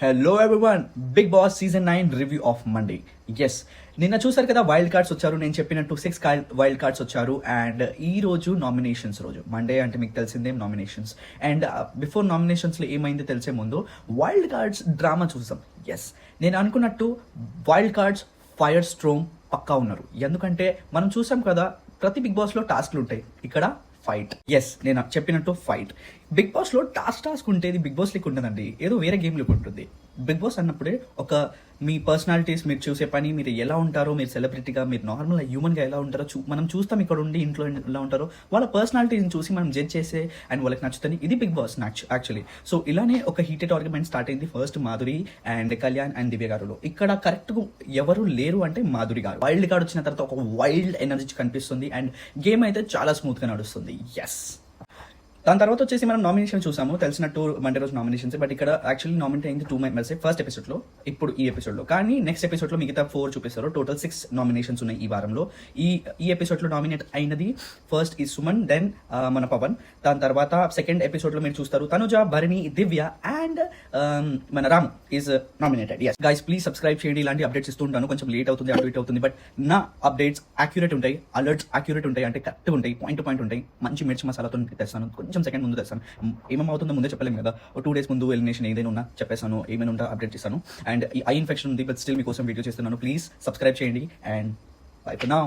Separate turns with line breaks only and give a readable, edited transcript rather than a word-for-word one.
Hello everyone, Bigg Boss season 9 review of Monday. Yes, నిన్న చూసారు కదా, వైల్డ్ కార్డ్స్ వచ్చారు. నేను చెప్పినట్టు 6 వైల్డ్ కార్డ్స్ వచ్చారు. అండ్ ఈ రోజు నామినేషన్స్ రోజు. మండే అంటే మీకు తెలిసిందే నామినేషన్స్. అండ్ బిఫోర్ నామినేషన్స్లో ఏమైంది తెలిసే ముందు వైల్డ్ కార్డ్స్ డ్రామా చూసాం. ఎస్, నేను అనుకున్నట్టు వైల్డ్ కార్డ్స్ ఫైర్ స్ట్రోమ్ పక్కా ఉన్నారు. ఎందుకంటే మనం చూసాం కదా, ప్రతి బిగ్ బాస్లో టాస్క్లు ఉంటాయి. ఇక్కడ ఫైట్. ఎస్, నేను చెప్పినట్టు ఫైట్. బిగ్ బాస్ లో టాస్క్ ఉంటేది బిగ్ బాస్ లీక్ ఉంటుందండి, ఏదో వేరే గేమ్ లీక్ ఉంటుంది. బిగ్ బాస్ అన్నప్పుడే ఒక మీ పర్సనాలిటీస్, మీరు చూసే పని, మీరు ఎలా ఉంటారో, మీరు సెలబ్రిటీగా, మీరు నార్మల్ హ్యూమన్గా ఎలా ఉంటారో మనం చూస్తాం. ఇక్కడ ఉండి ఇంట్లో ఎలా ఉంటారో వాళ్ళ పర్సనాలిటీని చూసి మనం జడ్జ్ చేసే అండ్ వాళ్ళకి నచ్చుతుంది. ఇది బిగ్ బాస్ యాక్చువల్లీ. సో ఇలానే ఒక హీటెడ్ ఆర్గ్యుమెంట్ స్టార్ట్ అయింది. First Madhuri and Kalyan and దివ్య గారులో. ఇక్కడ కరెక్ట్ ఎవరు లేరు అంటే మాధురి గారు. వైల్డ్ కార్డ్ వచ్చిన తర్వాత ఒక వైల్డ్ ఎనర్జీ కనిపిస్తుంది అండ్ గేమ్ అయితే చాలా స్మూత్ గా నడుస్తుంది. ఎస్, దాని తర్వాత వచ్చేసి మనం నామినేషన్ చూసాము. తెలిసినట్టు మండే రోజు నామినేషన్స్. బట్ ఇక్కడ యాక్చువల్లీ నామినేట్ అయింది 2 మెంబర్స్ ఫస్ట్ ఎపిసోడ్ లో, ఇప్పుడు ఈ ఎపిసోడ్ లో. కానీ నెక్స్ట్ ఎపిసోడ్ లో మిగతా 4 చూపిస్తారు. టోటల్ 6 నామినేషన్స్ ఉన్నాయి ఈ వారంలో. ఈ ఎపిసోడ్ లో నామినేట్ అయినది ఫస్ట్ ఈ సుమన్, దెన్ మన పవన్. దాని తర్వాత సెకండ్ ఎపిసోడ్ లో మీరు చూస్తారు తనుజ, భరణి, దివ్య అండ్ మన Ramu is nominated. Yes guys, please subscribe చేయండి. ఇలాంటి అప్డేట్స్ ఇస్తూ ఉంటాను. కొంచెం లేట్ అవుతుంది, అప్డేట్ అవుతుంది, బట్ నా అప్డేట్స్ యాక్యురేట్ ఉంటాయి, అలర్ట్స్ యాక్యురేట్ ఉంటాయి, అంటే కరెక్ట్ ఉంటాయి, పాయింట్ టు పాయింట్ ఉంటాయి. మంచి మిర్చి మసాలాతో తెస్తాను. కొంచెం సెకండ్ ముందు తెస్తాను. ఏమవుతుందో ముందే చెప్పలేము కదా. 2 days ముందు ఎలిమినేషన్ ఏదైనా ఉన్నా చెప్పేస్తాను, ఏమైనా ఉంటా అప్డేట్ చేస్తాను. అండ్ ఈ ఐ ఇన్ఫెక్షన్ ఉంది, బట్ స్టిల్ మీకోసం వీడియో చేస్తున్నాను. ప్లీజ్ సబ్స్క్రైబ్ చేయండి అండ్ బై ఫర్ నౌ.